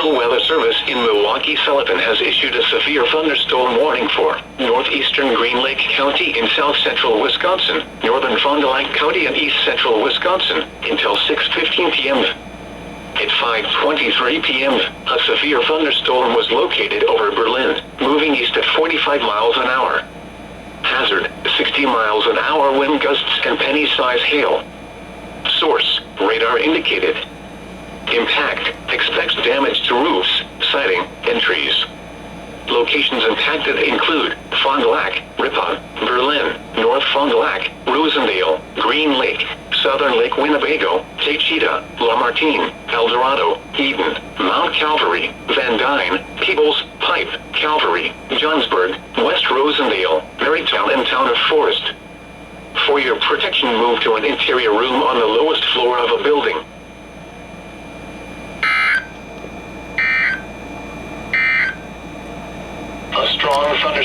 National Weather Service in Milwaukee-Sullivan has issued a severe thunderstorm warning for northeastern Green Lake County in south-central Wisconsin, northern Fond du Lac County and east-central Wisconsin, until 6:15 p.m. At 5:23 p.m., a severe thunderstorm was located over Berlin, moving east at 45 miles an hour. Hazard, 60 miles an hour wind gusts and penny-size hail. Source, radar indicated. Impact, expects damage to roofs, siding, and trees. Locations impacted include Fond du Lac, Ripon, Berlin, North Fond du Lac, Rosendale, Green Lake, Southern Lake Winnebago, Taycheedah, Lamartine, Eldorado, Eden, Mount Calvary, Van Dyne, Peebles, Pipe, Calvary, Johnsburg, West Rosendale, Marytown and Town of Forest. For your protection, move to an interior room on the lowest floor of a building. A strong thunderstorm